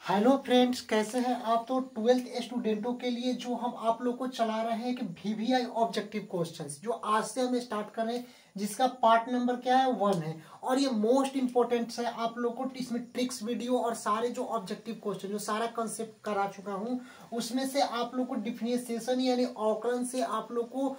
Hello friends, कैसे हैं आप। तो 12th स्टूडेंटों के लिए जो हम आप लोग को चला रहे हैं कि वीवीआई ऑब्जेक्टिव क्वेश्चंस जो आज से हम स्टार्ट कर रहे हैं, जिसका पार्ट नंबर क्या है 1 है। और ये मोस्ट इंपॉर्टेंट है आप लोग को। इसमें ट्रिक्स वीडियो और सारे जो ऑब्जेक्टिव क्वेश्चन जो सारा कंसेप्ट करा चुका हूँ, उसमें से आप लोग को डिफरेंशिएशन यानी अवकलन से आप लोग को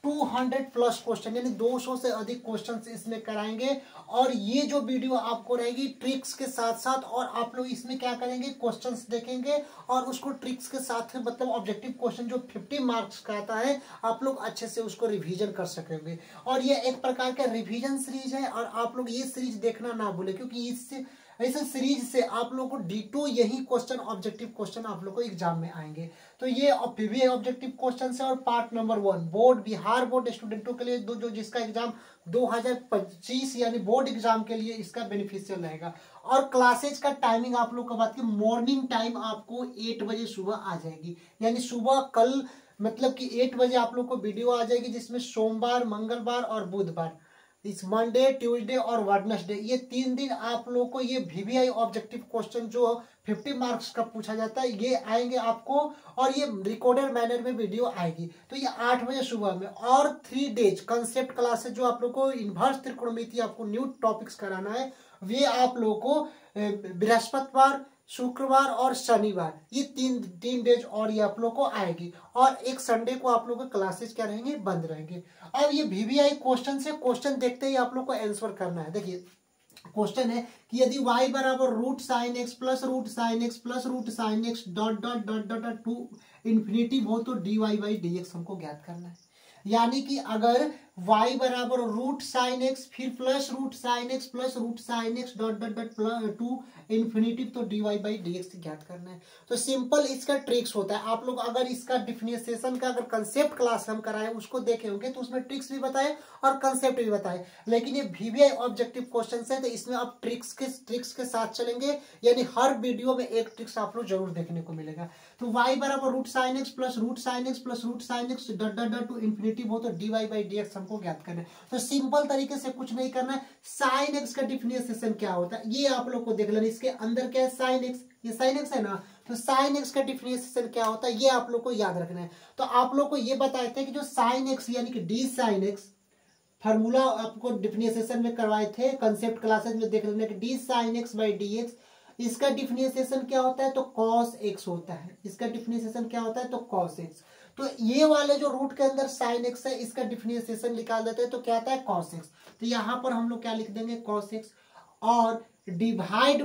200 प्लस क्वेश्चन यानी 200 से अधिक क्वेश्चन इसमें कराएंगे। और ये जो वीडियो आपको रहेगी ट्रिक्स के साथ साथ, और आप लोग इसमें क्या करेंगे, क्वेश्चंस देखेंगे और उसको ट्रिक्स के साथ मतलब ऑब्जेक्टिव क्वेश्चन जो 50 मार्क्स का आता है आप लोग अच्छे से उसको रिवीजन कर सकेंगे। और ये एक प्रकार का रिवीजन सीरीज है और आप लोग ये सीरीज देखना ना भूले, क्योंकि इससे ऐसे सीरीज से आप लोग को D2 यही क्वेश्चन ऑब्जेक्टिव क्वेश्चन आप लोग को एग्जाम में आएंगे। तो ये वीवीआई ऑब्जेक्टिव क्वेश्चन है और part number 1 board Bihar board स्टूडेंटों के लिए जो जिसका एग्जाम 2025 यानी बोर्ड एग्जाम के लिए इसका बेनिफिशियल रहेगा। और क्लासेज का टाइमिंग आप लोग का बात की मॉर्निंग टाइम आपको 8 बजे सुबह आ जाएगी, यानी सुबह कल मतलब कि 8 बजे आप लोग को वीडियो आ जाएगी, जिसमें सोमवार, मंगलवार और बुधवार, इस मंडे, ट्यूसडे और वेडनेसडे ये 3 दिन आप लोग को ये वीवीआई ऑब्जेक्टिव क्वेश्चन जो 50 मार्क्स का पूछा जाता है ये आएंगे आपको। और ये रिकॉर्डेड मैनर में वीडियो आएगी। तो ये 8 बजे सुबह में। और 3 डेज कंसेप्ट क्लासेस जो आप लोग को इन्वर्स त्रिकोणमिति आपको न्यू टॉपिक्स कराना है, वे आप लोग को बृहस्पतिवार, शुक्रवार और शनिवार ये तीन डेज और ये आप लोग को आएगी। और एक संडे को आप लोग के क्लासेस क्या रहेंगे, बंद रहेंगे। अब ये वीवीआई क्वेश्चन से क्वेश्चन देखते ही आप लोग को आंसर करना है। देखिए क्वेश्चन है कि यदि y बराबर root sine x plus root sine x plus root sine x dot dot dot dot dot to infinity हो तो dy बाई डी एक्स हमको ज्ञात करना है। यानी कि अगर y बराबर रूट साइन एक्स फिर plus root sine x plus root sine x dot dot dot to infinity तो dy बाई डी एक्स ज्ञात करना है। तो सिंपल इसका ट्रिक्स होता है। आप लोग अगर इसका डिफरेंशिएशन का अगर कंसेप्ट क्लास हम कराए उसको देखे होंगे तो उसमें ट्रिक्स भी बताए और कंसेप्ट भी बताए। लेकिन ये वीवीआई ऑब्जेक्टिव क्वेश्चन है तो इसमें आप ट्रिक्स के साथ चलेंगे, यानी हर वीडियो में एक ट्रिक्स आप लोग जरूर देखने को मिलेगा। तो y बराबर root sine x plus root sine x plus root sine x dot dot dot to infinity हो तो dy बाई डी एक्स हमको ज्ञात करना है। तो सिंपल तरीके से कुछ नहीं करना है। साइन एक्स का डिफरेंशिएशन क्या होता है ये आप लोग को देख लेना। इसके अंदर क्या है, साइन एक्स, ये साइन एक्स है ना, तो साइन एक्स का डिफरेंशिएशन क्या होता है ये आप लोग को याद रखना है। तो आप लोग को ये बताए थे कि जो साइन एक्स यानी कि डी साइन एक्स फार्मूला आपको डिफरेंशिएशन में करवाए थे, कंसेप्ट क्लासेस में देख लेना कि D sine x by d x, इसका डिफरेंशिएशन क्या होता है तो कॉस एक्स होता है। इसका डिफरेंशिएशन क्या होता है तो कॉस एक्स। तो ये वाले जो रूट के अंदर साइन एक्स है इसका डिफरेंशिएशन निकाल देते हैं तो क्या आता है कॉस एक्स। तो यहाँ पर हम लोग क्या लिख देंगे कॉस एक्स और डिवाइड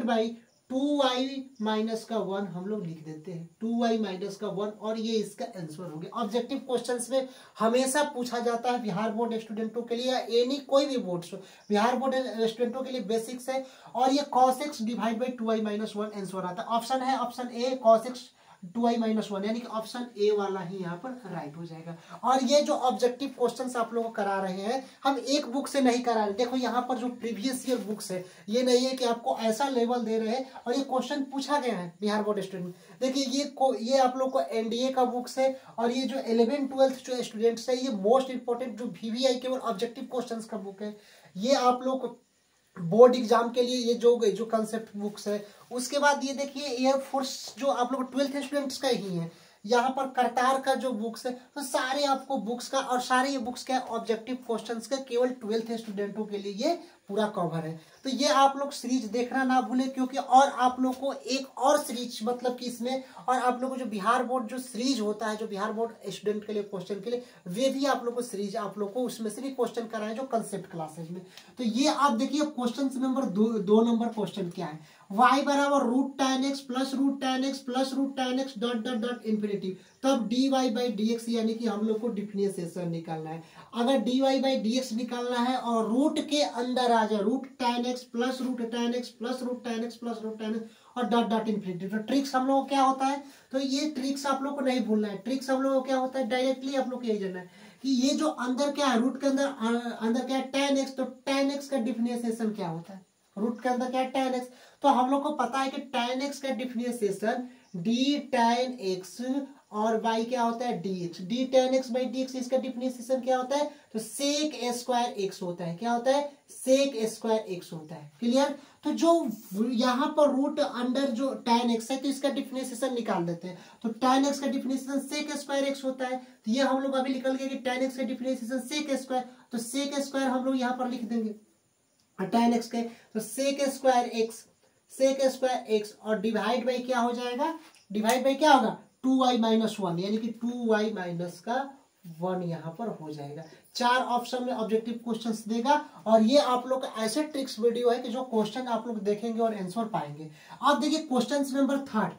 बाई 2y माइनस का 1 हम लोग लिख देते हैं, 2y माइनस का 1, और ये इसका आंसर हो गया। ऑब्जेक्टिव क्वेश्चंस में हमेशा पूछा जाता है बिहार बोर्ड स्टूडेंटों के लिए या एनी कोई भी बोर्ड, बिहार बोर्ड स्टूडेंटों के लिए बेसिक्स है। और ये cos x divide by 2y minus 1 answer आता है। ऑप्शन है ऑप्शन ए cos x 2y माइनस 1, यानी कि ऑप्शन ए वाला ही यहाँ पर राइट हो जाएगा। और ये जो ऑब्जेक्टिव क्वेश्चंस आप लोगों को करा रहे हैं हम एक बुक से नहीं करा रहे। देखो यहाँ पर जो प्रीवियस ईयर बुक्स है, ये नहीं है कि आपको ऐसा लेवल दे रहे हैं और ये क्वेश्चन पूछा गया है बिहार बोर्ड स्टूडेंट। देखिए ये आप लोग को एनडीए का बुक्स है और ये जो 11th-12th जो स्टूडेंट्स है ये मोस्ट इंपोर्टेंट जो वीवीआई केवल ऑब्जेक्टिव क्वेश्चन का बुक है, ये आप लोग बोर्ड एग्जाम के लिए ये जो कंसेप्ट बुक्स है। उसके बाद ये देखिए एयरफोर्स जो आप लोग 12th स्टूडेंट्स का ही है, यहाँ पर करतार का जो बुक्स है, तो सारे आपको बुक्स का और सारे ये बुक्स क्या है ऑब्जेक्टिव क्वेश्चंस का केवल 12th स्टूडेंटों के लिए ये पूरा कवर है। तो ये आप लोग सीरीज देखना ना भूले, क्योंकि और आप लोग को एक और सीरीज मतलब कि इसमें और आप लोग को जो बिहार बोर्ड जो सीरीज होता है जो बिहार बोर्ड स्टूडेंट के लिए क्वेश्चन के लिए, वे भी आप लोग को सीरीज आप लोग को उसमें से भी क्वेश्चन कराए जो कंसेप्ट क्लासेज में। तो ये आप देखिए क्वेश्चन नंबर 2 नंबर क्वेश्चन क्या है, y बराबर root tan x plus root tan x plus root tan x dot dot dot infinity, तब dy बाई डी एक्स यानी कि हम लोग को डिफरेंशिएशन निकालना है। अगर dy बाई डी एक्स निकालना है और रूट के अंदर आ जाए root tan x plus root tan x plus root tan x plus root tan x और डॉट डॉट इन्फिनिटी, तो ट्रिक्स हम लोग को क्या होता है, तो ये ट्रिक्स आप लोग को नहीं भूलना है। ट्रिक्स हम लोग को क्या होता है, डायरेक्टली आप लोग यही जानना है कि ये जो अंदर क्या है रूट के अंदर क्या है tan x, तो tan x का डिफरेंशिएशन क्या होता है, रूट के अंदर क्या है tan x, तो हम लोग को पता है कि tan x का डिफरेंशिएशन d tan x और y क्या होता है dx, d tan x by dx, इसका डिफरेंशिएशन क्या होता है, तो sec a स्क्वायर x होता है, क्या होता है sec a स्क्वायर x होता है। क्लियर। तो जो यहाँ पर रूट अंडर जो tan x है तो इसका डिफरेंशिएशन निकाल देते हैं, तो tan x का differentiation sec a square x होता है, तो ये हम लोग अभी निकल गए कि tan x का डिफरेंशिएशन sec a स्क्वायर, तो sec a स्क्वायर हम लोग यहाँ पर लिख देंगे tan x के, तो sec a स्क्वायर x और डिवाइड बाई क्या हो जाएगा, डिवाइड बाई क्या होगा 2y माइनस 1, यानी कि 2y माइनस का 1 यहाँ पर हो जाएगा। 4 ऑप्शन में ऑब्जेक्टिव क्वेश्चंस देगा और ये आप लोग का ऐसे ट्रिक्स वीडियो है कि जो क्वेश्चन आप लोग देखेंगे और आंसर पाएंगे। अब देखिए क्वेश्चन नंबर 3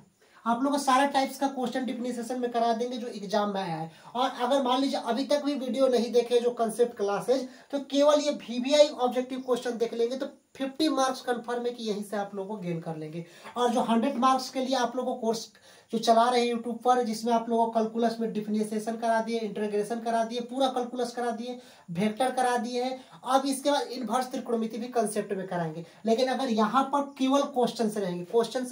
आप लोग को सारा टाइप्स का क्वेश्चन डिफिनेशन में करा देंगे जो एग्जाम में आया है। और अगर मान लीजिए अभी तक भी वीडियो नहीं देखे जो कंसेप्ट क्लासेज, तो केवल ये VVI ऑब्जेक्टिव क्वेश्चन देख लेंगे तो 50 मार्क्स कंफर्म है कि यहीं से आप लोग को गेन कर लेंगे। और जो 100 मार्क्स के लिए आप लोग को कोर्स जो चला रहे हैं यूट्यूब पर, जिसमें आप लोगों को कैलकुलस में डिफरेंशिएशन करा दिए, इंटीग्रेशन करा दिए, पूरा कैलकुलस करा दिए, वेक्टर करा दिए हैं, अब इसके बाद इनवर्स त्रिकोणमिति भी कंसेप्ट में कराएंगे। लेकिन अगर यहाँ पर केवल क्वेश्चंस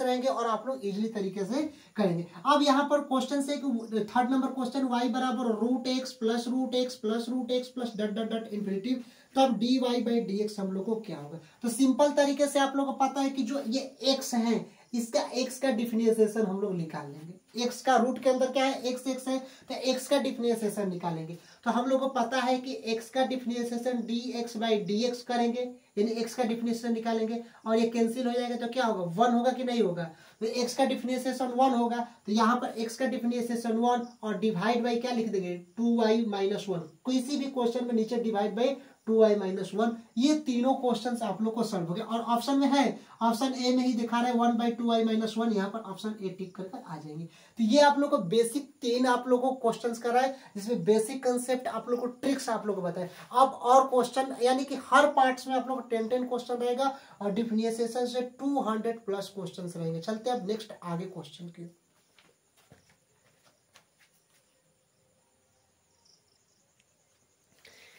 रहेंगे और आप लोग इजीली तरीके से करेंगे। अब यहाँ पर क्वेश्चन से 3rd नंबर क्वेश्चन y बराबर √x plus √x plus √x plus dot dot dot infinitive, तब dy बाई dx हम लोग को क्या होगा। तो सिंपल तरीके से आप लोग को पता है कि जो ये x है इसका x का डिफरेंशिएशन हम लोग निकाल लेंगे। x का रूट के अंदर क्या है x है, तो x का डिफरेंशिएशन निकालेंगे। तो हम लोग को पता है कि x का डिफरेंशिएशन dx बाई dx करेंगे, यानी x का डिफरेंशिएशन निकालेंगे और ये कैंसिल हो जाएगा तो क्या होगा 1 होगा कि नहीं होगा, तो x का डिफरेंशिएशन 1 होगा, तो यहाँ पर x का डिफरेंशिएशन 1 और डिवाइड बाई क्या लिख देंगे 2y माइनस 1, किसी भी क्वेश्चन में नीचे डिवाइड बाई 2y माइनस 1। ये तीनों क्वेश्चंस आप लोग को सॉल्व हो गए और ऑप्शन में है, ऑप्शन ए में ही दिखा रहा है 1 बाई 2y माइनस 1, यहाँ पर ऑप्शन ए टिक करके आ जाएंगे। तो ये आप लोग को बेसिक 3 आप लोग को क्वेश्चंस कराए, जिसमें बेसिक कंसेप्ट आप लोग को ट्रिक्स आप लोग को बताए। अब और क्वेश्चन यानी कि हर पार्ट्स में आप लोग को 10 क्वेश्चन रहेगा और डिफरेंशिएशन से 200 प्लस क्वेश्चन रहेंगे। चलते हैं अब नेक्स्ट आगे क्वेश्चन की।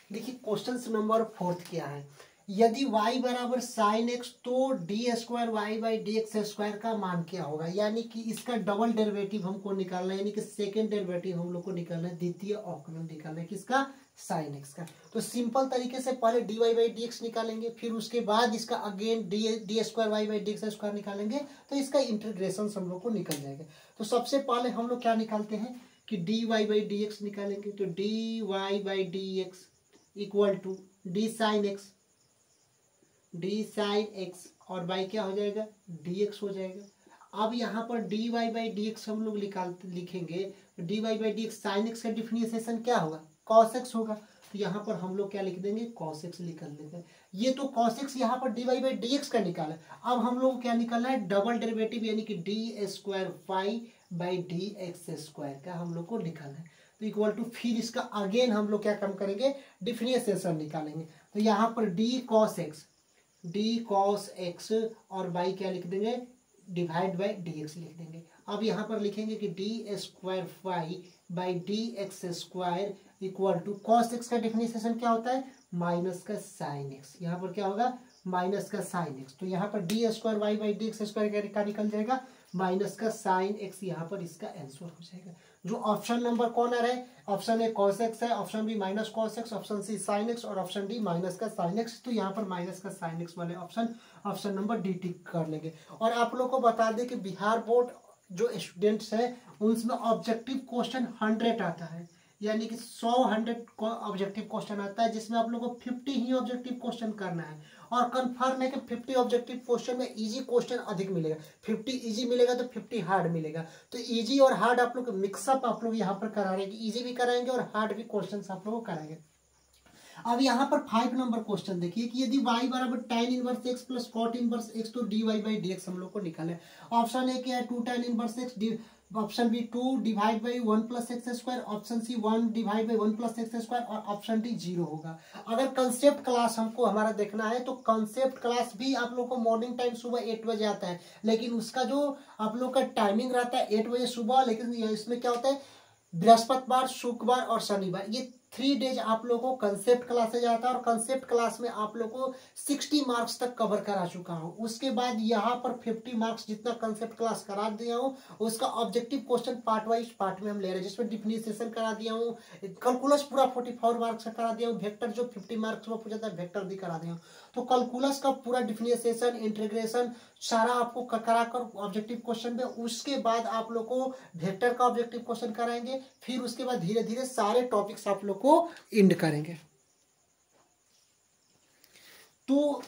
देखिए क्वेश्चन नंबर 4 क्या है, यदि y बराबर साइन x तो d square y by d x square का मान क्या होगा। यानी कि इसका डबल डेरिवेटिव हमको निकालना है, यानी कि सेकेंड डेरिवेटिव हम लोग को निकालना है, द्वितीय अवकलन निकालना है किसका, साइन x का। तो सिंपल तरीके से पहले dy बाई डी एक्स निकालेंगे, फिर उसके बाद इसका again D square y by d x square निकालेंगे, तो इसका इंटीग्रेशन हम लोग को निकल जाएगा। तो सबसे पहले हम लोग क्या निकालते हैं कि dy बाई डी एक्स निकालेंगे, तो dy by d x equal to d sine x और बाई क्या हो जाएगा dx हो जाएगा। अब यहाँ पर dy बाई dx हम लोग लिखेंगे, तो dy by dx sine x का डिफरेंशिएशन क्या होगा cos x होगा, तो यहाँ पर हम लोग क्या लिख देंगे cos x निकाल लेंगे। ये तो cos x यहाँ पर dy बाई dx का निकाला। अब हम लोग क्या निकालना है डबल डेरिवेटिव, यानी कि d square y by d x square का हम लोग को निकालना है। तो इक्वल टू फिर इसका अगेन हम लोग क्या काम करेंगे डिफरेंशिएशन निकालेंगे। तो यहाँ पर डी कॉस एक्स और बाई क्या लिख देंगे डिवाइड बाई डी एक्स लिख देंगे। अब यहाँ पर लिखेंगे कि d square y by d x square equal to cos x का डिफरेंशिएशन क्या होता है माइनस का साइन एक्स, यहाँ पर क्या होगा माइनस का साइन एक्स। तो यहाँ पर d square y by d x square का निकल जाएगा माइनस का साइन एक्स, यहाँ पर इसका आंसर हो जाएगा। जो ऑप्शन नंबर कौन आ रहा है, ऑप्शन ए कॉस एक्स है, option B minus cos x, option C sine x और ऑप्शन डी माइनस का साइन एक्स। तो यहाँ पर माइनस का साइन एक्स वाले ऑप्शन नंबर डी टिक कर लेंगे। और आप लोग को बता दें कि बिहार बोर्ड जो स्टूडेंट्स है उनमें ऑब्जेक्टिव क्वेश्चन 100 आता है, यानी कि 100 ऑब्जेक्टिव क्वेश्चन आता है, जिसमें आप लोग को 50 ही ऑब्जेक्टिव क्वेश्चन करना है। और कंफर्म है कि 50 ऑब्जेक्टिव क्वेश्चन में इजी क्वेश्चन अधिक मिलेगा, 50 इजी मिलेगा तो 50 हार्ड मिलेगा। तो इजी और हार्ड आप लोग मिक्सअप आप लोग यहाँ पर करा रहे हैं, इजी भी कराएंगे और हार्ड भी क्वेश्चन आप लोग को कराएंगे। अब यहाँ पर 5 नंबर क्वेश्चन देखिए कि यदि y बराबर tan inverse x plus cot inverse x तो dy बाई dx हम लोग को निकाले। ऑप्शन ए क्या है 2 tan inverse x, option B 2 divide by 1 plus x square, option C 1 divide by 1 plus x square और ऑप्शन डी 0 होगा। अगर कंसेप्ट क्लास हमको हमारा देखना है तो कंसेप्ट क्लास भी आप लोग को मॉर्निंग टाइम सुबह 8 बजे आता है, लेकिन उसका जो आप लोग का टाइमिंग रहता है 8 बजे सुबह, लेकिन इसमें क्या होता है बृहस्पतिवार शुक्रवार और शनिवार ये 3 डेज आप लोगों को कंसेप्ट क्लासेज आता है और कंसेप्ट क्लास में आप लोगों को 60 मार्क्स तक कवर करा चुका हूं। उसके बाद यहाँ पर 50 मार्क्स जितना कंसेप्ट क्लास करा दिया हूँ उसका objective question part wise part में हम ले रहे हैं, जिसमें डिफिनेशन करा दिया हूँ, कैलकुलस पूरा 44 मार्क्स का करा दिया हूँ, वेक्टर जो 50 मार्क्स में पूछा था वेक्टर भी करा दिया हूँ। तो कैलकुलस का पूरा डिफिनेशन इंटीग्रेशन सारा आपको कराकर ऑब्जेक्टिव क्वेश्चन में, उसके बाद आप लोग को वेक्टर का ऑब्जेक्टिव क्वेश्चन कराएंगे, फिर उसके बाद धीरे धीरे सारे टॉपिक्स आप लोग को एंड करेंगे। तो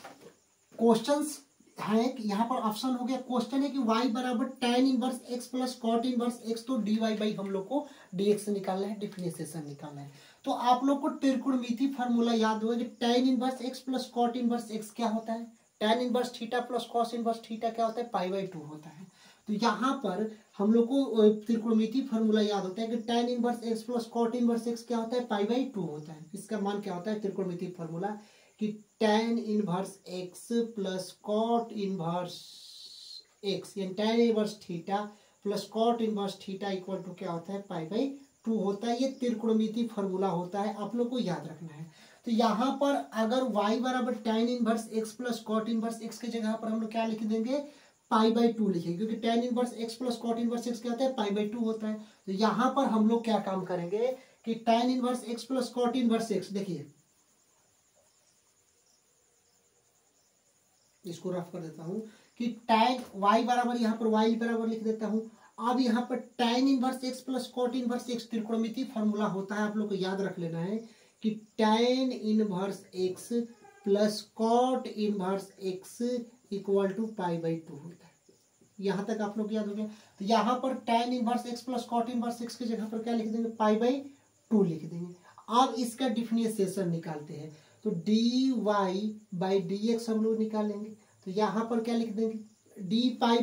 क्वेश्चंस है यहाँ पर ऑप्शन हो गया, क्वेश्चन है कि y बराबर tan inverse x plus cot inverse x, तो dy बाई हम लोग को dx निकालना है, डिफिनेशन निकालना है। तो आप लोग को त्रिकोणमिति फार्मूला याद होगा कि tan inverse x plus cot inverse x क्या होता है, tan inverse theta plus cos inverse theta क्या होता है, π/2 होता है। तो यहाँ पर हम लोग को त्रिकोणमिति फार्मूला याद होता है कि tan inverse x plus cot inverse x क्या होता है, π/2 होता है। इसका मान क्या होता है त्रिकोणमिति फार्मूला कि tan inverse x plus cot inverse x यानी tan inverse theta plus cot inverse theta equal to क्या होता है, π/2 होता है। ये त्रिकोणमिति फार्मूला होता है, आप लोग को याद रखना है। तो यहाँ पर अगर y बराबर tan inverse x plus cot inverse x की जगह पर हम लोग क्या लिख देंगे, π/2 लिखेंगे, क्योंकि tan inverse x plus cot inverse x क्या होता है, π/2 होता है। तो यहाँ पर हम लोग क्या काम करेंगे कि tan inverse x plus cot inverse x, देखिए इसको रफ कर देता हूं कि tan y बराबर यहाँ पर y बराबर लिख देता हूं। अब यहाँ पर tan inverse x plus cot inverse x त्रिकोणमिति फार्मूला होता है, आप लोग को याद रख लेना है कि tan inverse x plus cot inverse x equal to π/2 होता है। यहाँ तक आप लोग याद हो गया। तो यहाँ पर tan inverse x plus cot inverse x की जगह पर क्या लिख देंगे, π/2 लिख देंगे। अब इसका डिफरेंशिएशन निकालते हैं, तो dy बाई dx हम लोग निकालेंगे। तो यहाँ पर क्या लिख देंगे, d pi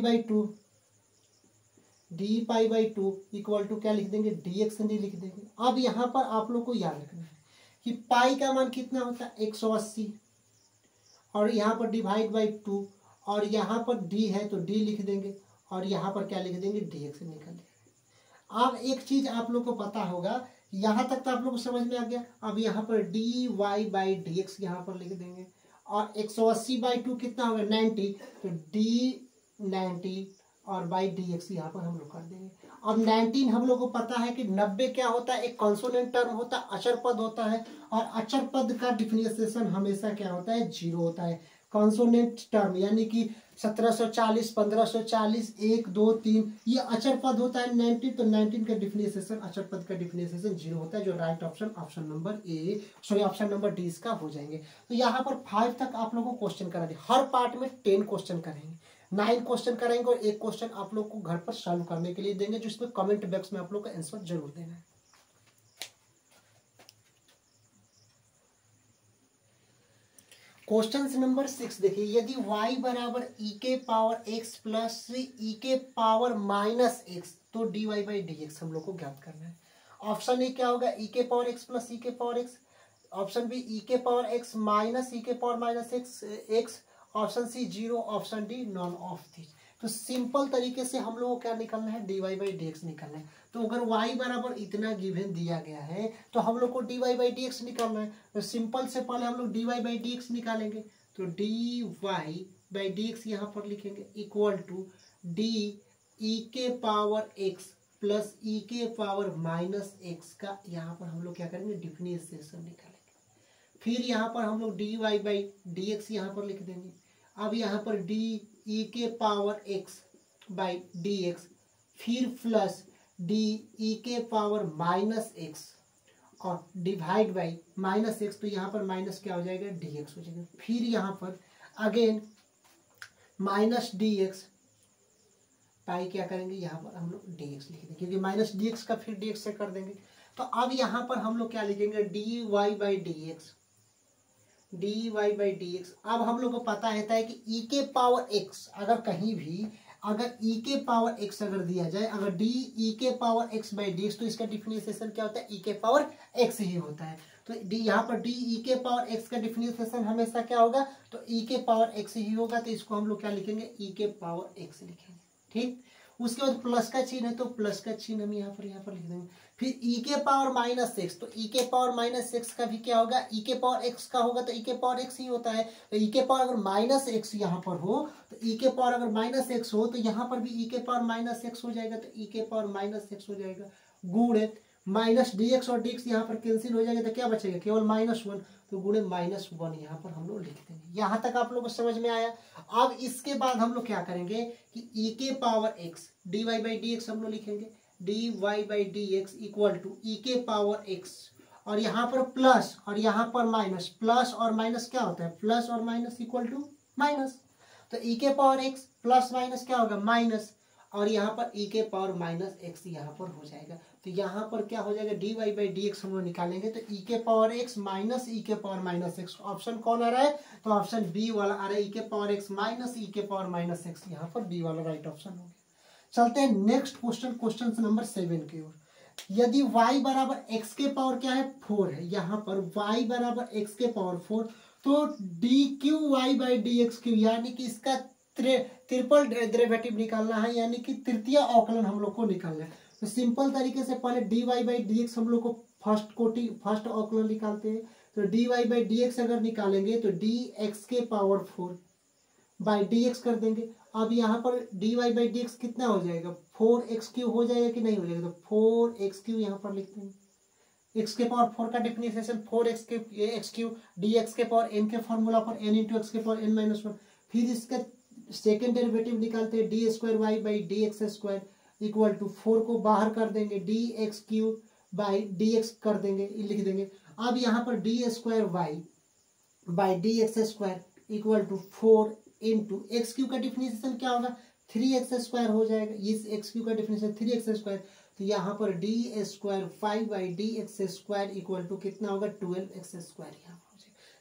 by two equal to क्या लिख देंगे, dx लिख देंगे। अब यहाँ पर आप लोग को याद रखना है कि पाई का मान कितना होता है 180, और यहाँ पर डिवाइड बाई 2, और यहाँ पर d है तो d लिख देंगे, और यहाँ पर क्या लिख देंगे, dx निकाल देंगे। अब एक चीज आप लोग को पता होगा, यहाँ तक तो आप लोग को समझ में आ गया। अब यहाँ पर dy बाई dx यहाँ पर लिख देंगे, और 180/2 कितना होगा 90, तो d 90 और बाई dx यहाँ पर हम लोग कर देंगे। अब 19 हम लोग को पता है कि 90 क्या होता है, एक कॉन्सोनेंट टर्म होता है, अचर पद होता है, और अचर पद का डिफरेंशिएशन हमेशा क्या होता है, 0 होता है। कॉन्सोनेंट टर्म यानी कि 1740, 1540, 1, 2, 3 ये अचर पद होता है 19, तो 19 का डिफरेंशिएशन अचर पद का डिफरेंशिएशन 0 होता है, जो right option number A option number D इसका हो जाएंगे। तो यहाँ पर 5 तक आप लोगों को क्वेश्चन करा दिए, हर पार्ट में 10 क्वेश्चन करेंगे, 9 क्वेश्चन करेंगे, और एक क्वेश्चन आप लोग को घर पर सॉल्व करने के लिए देंगे, जिसमें कमेंट बॉक्स में आप लोग का आंसर जरूर देना है। क्वेश्चन नंबर 6 देखिए, यदि y बराबर e के पावर x प्लस e के पावर माइनस x, तो dy बाई dx हम लोग को ज्ञात करना है। ऑप्शन ए क्या होगा, e के पावर x प्लस e के power x, option B e के पावर x माइनस e के power minus x, option C 0, option D none of this. तो सिंपल तरीके से हम लोग को क्या निकालना है, dy बाई dx निकालना है। तो अगर y बराबर इतना गिवन दिया गया है तो हम लोग को dy बाई dx निकालना है। तो सिंपल से पहले हम लोग dy बाई dx निकालेंगे, तो dy बाई dx यहाँ पर लिखेंगे इक्वल टू d e के पावर x प्लस e के पावर माइनस x का यहाँ पर हम लोग क्या करेंगे, डिफरेंशिएशन निकालेंगे। फिर यहाँ पर हम लोग dy बाई dx यहाँ पर लिख देंगे। अब यहाँ पर d e के पावर x बाई dx, फिर प्लस d e के पावर माइनस x, और डिवाइड बाई माइनस x, तो यहाँ पर माइनस क्या हो जाएगा, dx हो जाएगा। फिर यहाँ पर अगेन माइनस dx, पाई क्या करेंगे, यहाँ पर हम लोग dx लिख देंगे, क्योंकि माइनस dx का फिर dx से कर देंगे। तो अब यहाँ पर हम लोग क्या लिखेंगे, dy by dx, dy by dx। अब हम लोग को पता रहता है कि e के पावर x अगर कहीं भी अगर e के पावर x अगर दिया जाए, अगर d e के पावर x बाई dx, तो इसका डिफरेंशिएशन क्या होता है, e के पावर x ही होता है। तो d यहाँ पर d e के पावर x का डिफरेंशिएशन हमेशा क्या होगा, तो e के पावर x ही होगा। तो इसको हम लोग क्या लिखेंगे, e के पावर x लिखेंगे। ठीक, उसके बाद प्लस का चिन्ह है तो प्लस का चिन्ह हम यहाँ पर लिख देंगे। फिर ई के पावर माइनस एक्स, तो ई के पावर माइनस एक्स का भी क्या होगा, ई के पावर एक्स का होगा तो ई के पावर एक्स ही होता है। तो ई के पावर अगर माइनस एक्स यहाँ पर हो तो ई के पावर अगर माइनस एक्स हो तो यहाँ पर भी ई के पावर माइनस एक्स हो जाएगा, तो ई के पावर माइनस एक्स हो जाएगा। गुणे माइनस डी एक्स और डी एक्स यहाँ पर कैंसिल हो जाएगा तो क्या बचेगा, केवल -1, तो गुणे -1 यहाँ पर हम लोग लिख देंगे। यहाँ तक आप लोगों को समझ में आया। अब इसके बाद हम लोग क्या करेंगे कि ई के power x d y by d x हम लोग लिखेंगे, d y by d x equal to e के पावर एक्स, और यहाँ पर प्लस और यहाँ पर माइनस, प्लस और माइनस क्या होता है, प्लस और माइनस इक्वल टू माइनस, तो ई के पावर एक्स प्लस माइनस क्या होगा, माइनस, और यहाँ पर ई के पावर माइनस एक्स यहाँ पर हो जाएगा। तो यहाँ पर क्या हो जाएगा, d y by d x हम लोग निकालेंगे तो ई के पावर एक्स माइनस ई के पावर माइनस एक्स, ऑप्शन कौन आ रहा है, तो ऑप्शन बी वाला आ रहा है, ई के पावर एक्स माइनस ई के पावर माइनस एक्स, यहाँ पर बी वाला राइट ऑप्शन हो गया। चलते हैं नेक्स्ट क्वेश्चन, क्वेश्चन नंबर 7 की ओर। यदि y बराबर x के पावर क्या है, 4 है, यहाँ पर y बराबर x के पावर 4, तो d cube y by d x cube, यानी कि इसका ट्रिपल डेरिवेटिव निकालना है, यानी कि तृतीय अवकलन हम लोग को निकालना है। तो सिंपल तरीके से पहले d y by d x हम लोग को फर्स्ट अवकलन निकालते हैं। तो d y by d x अगर निकालेंगे तो डी एक्स के पावर 4 बाई डी एक्स कर देंगे। अब यहाँ पर d y by d x कितना हो जाएगा, 4x³ हो जाएगा कि नहीं हो जाएगा, तो 4x³ यहाँ पर लिखते हैं। x के पावर 4 का डिफिनेशन 4x³ डी एक्स के पावर n के फॉर्मूला पर n इंटू एक्स के पावर n-1। फिर इसका सेकेंड डेरिवेटिव निकालते हैं, d square y by d x square equal to 4 को बाहर कर देंगे, dx³ बाई डी एक्स कर देंगे, लिख देंगे। अब यहाँ पर d square y by d x square equal to 4 into x³ का डिफिनेशन क्या होगा, 3x² हो जाएगा। इस x³ का डिफिनेशन 3x², तो यहाँ पर d square 5 by d x square equal to कितना होगा, 12x²। यहाँ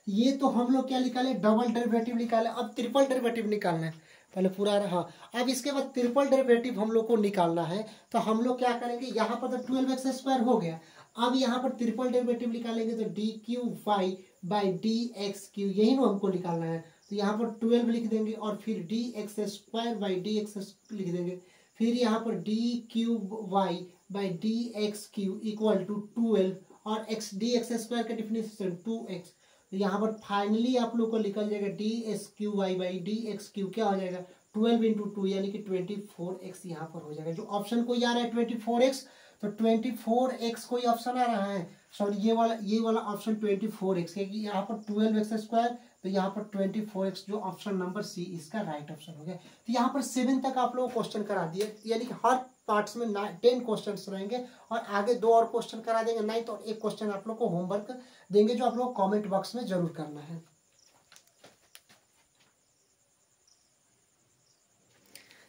ये तो हम लोग क्या निकाले, डबल डेरिवेटिव निकाले। अब ट्रिपल डेरिवेटिव निकालना है, पहले पूरा रहा। अब इसके बाद ट्रिपल डेरिवेटिव हम लोग को निकालना है, तो हम लोग क्या करेंगे, यहाँ पर तो 12x² हो गया। अब यहाँ पर ट्रिपल डेरिवेटिव निकालेंगे तो d cube y by d x cube, यही ना हमको निकालना है। तो यहाँ पर 12 लिख देंगे और फिर d x square by d x लिख देंगे। फिर यहाँ पर d cube y by d x cube equal to 12 और डी एक्स स्क्वायर का डिफिनेशन 2x। यहाँ पर फाइनली आप लोग को निकल जाएगा d s cube y by d x cube क्या हो जाएगा, 12 इंटू 2 यानी कि 24x यहाँ पर हो जाएगा। जो ऑप्शन कोई आ रहा है 24x, तो 24x कोई ऑप्शन आ रहा है, सॉरी ये वाला ऑप्शन 24x, क्योंकि यहाँ पर 12x², तो यहाँ पर 24x, जो ऑप्शन नंबर सी इसका राइट ऑप्शन हो गया। तो यहाँ पर 7 तक आप लोगों को क्वेश्चन करा दिए, यानी कि हर पार्ट्स में 10 क्वेश्चन रहेंगे और आगे 2 और क्वेश्चन करा देंगे 9th, और 1 क्वेश्चन आप लोग को होमवर्क देंगे जो आप लोग को कमेंट बॉक्स में जरूर करना है।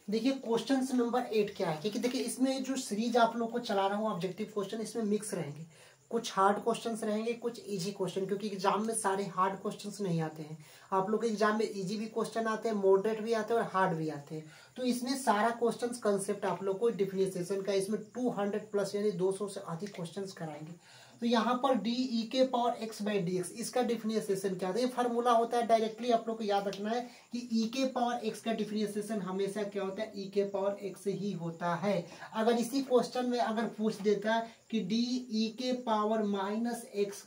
देखिए क्वेश्चन नंबर 8 क्या है, क्योंकि देखिए इसमें जो सीरीज आप लोग को चला रहा हूँ ऑब्जेक्टिव क्वेश्चन, इसमें मिक्स रहेंगे, कुछ हार्ड क्वेश्चंस रहेंगे, कुछ इजी क्वेश्चन, क्योंकि एग्जाम में सारे हार्ड क्वेश्चंस नहीं आते हैं। आप लोग के एग्जाम में इजी भी क्वेश्चन आते हैं, मॉडरेट भी आते हैं और हार्ड भी आते हैं। तो इसमें सारा क्वेश्चंस कंसेप्ट आप लोग को डिफिनेशन का इसमें 200+ यानी 200 से अधिक क्वेश्चंस कराएंगे। तो यहाँ पर डी ई के power x by d x, इसका डिफिनेशन क्या होता है, ये फार्मूला होता है, डायरेक्टली आप लोग को याद रखना है कि ई के पावर एक्स का डिफिनेशन हमेशा क्या होता है, ई के पावर एक्स ही होता है। अगर इसी क्वेश्चन में अगर पूछ देता है कि डी ई के पावर माइनस एक्स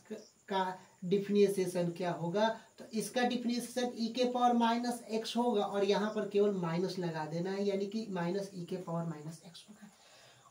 का डिफिनेशन क्या होगा, तो इसका डिफिनेशन ई के पावर माइनस एक्स होगा और यहाँ पर केवल माइनस लगा देना है, यानी कि माइनस ई के पावर माइनस एक्स होगा।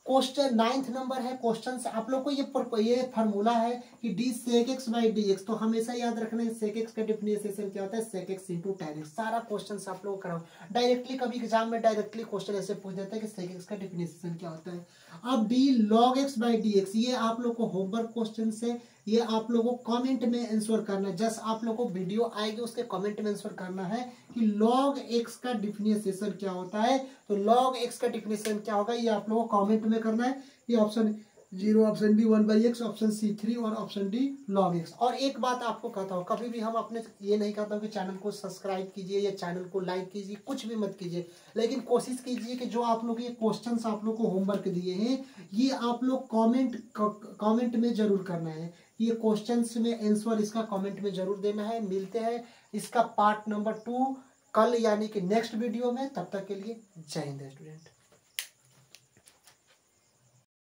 क्वेश्चन 9th नंबर है, क्वेश्चन से आप लोग को ये फार्मूला है कि d sec x by d x, तो हमेशा याद रखना है सेक एक्स का डिफिनेशन क्या होता है, sec x into tan x. सारा क्वेश्चन आप लोग कराओ डायरेक्टली, कभी एग्जाम में डायरेक्टली क्वेश्चन ऐसे पूछ देता है कि सेक एक्स का डिफिनेशन क्या होता है। अब D log x by d x, ये आप लोग को होमवर्क क्वेश्चन से, ये आप लोगों को कमेंट में आंसर करना है। जस्ट आप लोगों को वीडियो आएगी उसके कमेंट में आंसर करना है कि log x का डिफिनेशन क्या होता है। तो log x का डिफिनेशन क्या होगा ये आप लोगों को कमेंट में करना है। ये option 0, option B 1/x, option C 3 और ऑप्शन डी log x। और एक बात आपको कहता हूँ, कभी भी हम अपने ये नहीं कहता हूँ कि चैनल को सब्सक्राइब कीजिए या चैनल को लाइक कीजिए, कुछ भी मत कीजिए, लेकिन कोशिश कीजिए कि जो आप लोग ये क्वेश्चंस आप लोग को होमवर्क दिए हैं ये आप लोग कमेंट में जरूर करना है। ये क्वेश्चंस में आंसर इसका कमेंट में जरूर देना है। मिलते हैं इसका पार्ट नंबर 2 कल यानी कि नेक्स्ट वीडियो में, तब तक के लिए जय हिंद स्टूडेंट।